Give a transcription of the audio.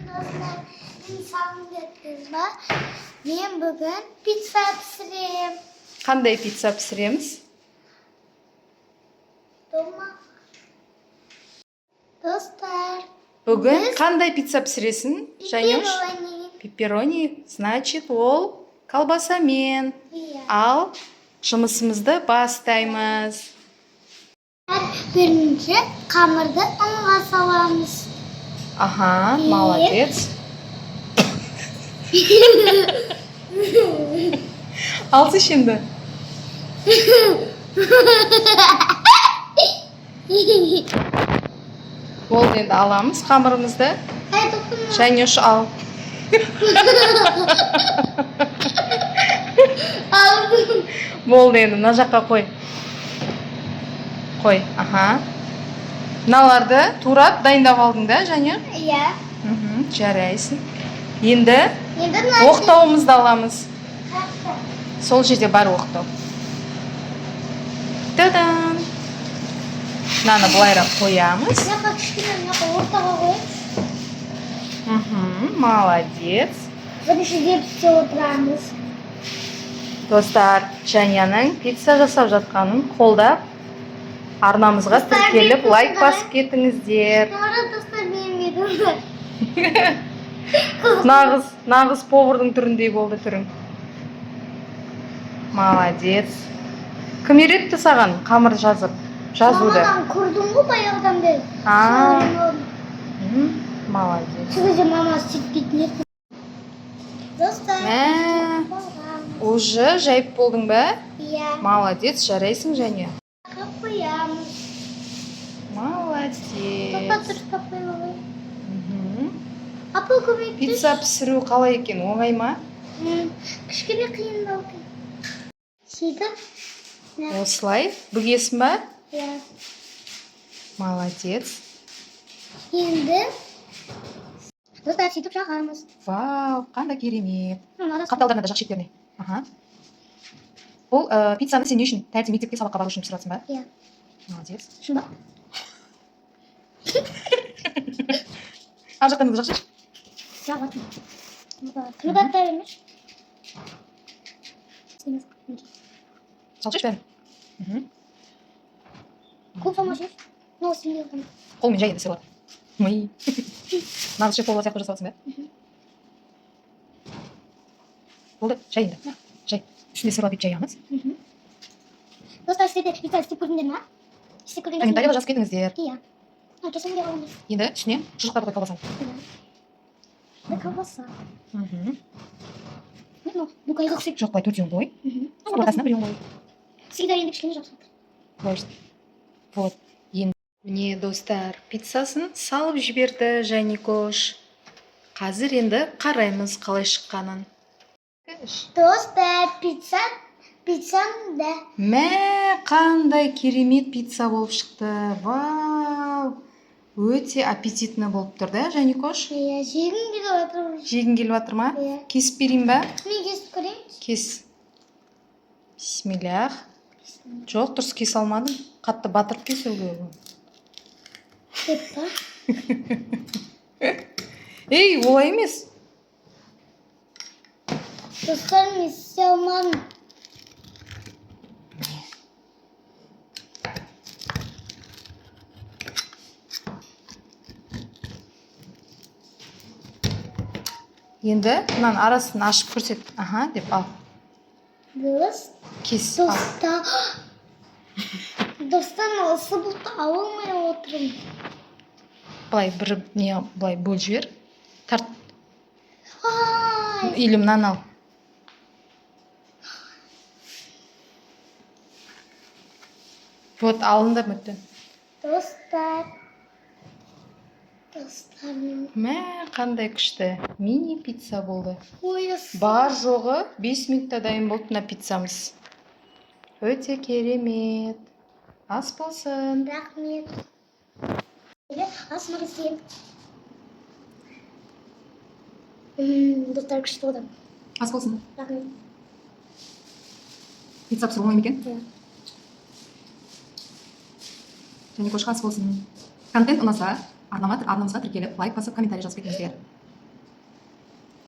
Dostlar, insan getirme. Men bugün pizza pişireyim. Qanday pizza pişiremiz? Do'ma. Dostlar. Bugün biz qanday pizza pişiresin? Janyush? pepperoni. Pepperoni. Значит, ол колбасамен. Iya. Al жұмысымызды бастаймыз. Birinci hamurda unga salamiz. Ага, молодец. Алсы şimdi. Болды енді аламыз қамырымызды. Hey dokunma. Janyush al. Aldım. Болды енді мына жаққа қой. Қой, аха. Мыналарды турап дайындап алдың да, Жаня? Iya. Жарайсың. Енді Енді мына оқтауымызды аламыз. Сол жерде бар оқтау. Тадан! Мынаны былайырақ қоямыз. Мына кішкене мына ортаға қояйық. Молодец. Бірінші деп істеп отырамыз. Достар, Жаняның пицца жасап жатқанын қолдап, арнамызға Достар, тіркеліп, бет лайк пиццаға. басып кетіңіздер. Sonra dostlar benim yedim. Нағыз повардың түріндей болды түрің. Молодец. Кім үйретті саған қамыр жазуды? Mamadan kurdum mu bayağıdan beri? Aa. Sonra Молодец. Sıkıcı mama süt gitmedi. Dostlar. Мә, уже жайып болдың ба? Iya. Молодец, жарайсың және. Kapıyamız. Молодец. Kapatır kapıyı. Мгм. Апыл көбейтті. Пицца пісіру қалай екен, оңай ма? Кішкене қиындау екен. Сөйтіп. Осылай, бүгесің ба? Иә. Молодец. Енді. Достар сөйтіп жағамыз. Вау, қандай керемет. Қапталдарына да жақ шектеріне. Аха. Бұл пиццаны сен не үшін? Таңертең мектепке сабаққа бару үшін пісіріп жатсың ба? Иә. Молодец. Шын ба? Ар жақтан да жақшы. Жағатын. Күлбатта емес. Салшы бәрін. Көп салма шеш. Мынау сенде ғана. Қолмен жай енді сыйлап. Мый. Нағыз шеф болған сияқты жасап жатсың ба? Болды, жай енді. Жай. Үстіне сырлап еп жаямыз. Достар сіздерде пицца істеп көрдіңдер ма? Істеп көрдіңдер ме? Комментарийға жазып кетіңіздер. Иә. Әкесін де аламыз. Енді үстіне шұжықтарды қой колбасаны. Ve колбаса. Ну, bu kayığı sık. Жоқ, былай төртеуін қой. Ортасына біреуін қой. Всегда енді кішкене жақсы. Былай işte. Вот. Енді. Міне достар, пиццасын салып жіберді Жаникош. Қазір енді қараймыз қалай шыққанын. Dostlar pizzam da. Мә, қандай керемет пицца болып шықты. Вау! Өте аппетитный болып тұр да, Жаникош? Иә, жегім келіп жатыр. Жегің келіп жатыр ма? Иә. Кесіп берейін ба? Мен кесіп көрейін. Кес. Бисмиллах. Жоқ, дұрыс кесе алмадым. Қатты батырып кесу керек. Деп па? Ей, олай емес. Dostlar мен істей алмадым. Енді мынаның арасын ашып көрсет. Аха, деп ал. Кес ал. Dostlar осы бұлтты алмай отырмын. Былай бір не былай бөл жібер. Тарт. Ай! Или мынаны ал. Вот, алынды мүтті. Dostlar. Мә, қандай күшті. Мини пицца болды. Ойысы. Бар жоғы 5 минутта дайын болды мына пиццамыз. Өте керемет. Ас болсын. Рахмет. Ас мағызем. Достар күшті болды. Ас болсын. Рахмет. Пицца пісіру оңай ма екен? Иә. Және қош ас болсын. Контент ұнаса, арнамызға тіркеліп, лайк басып, комментарий жазып кетіңіздер.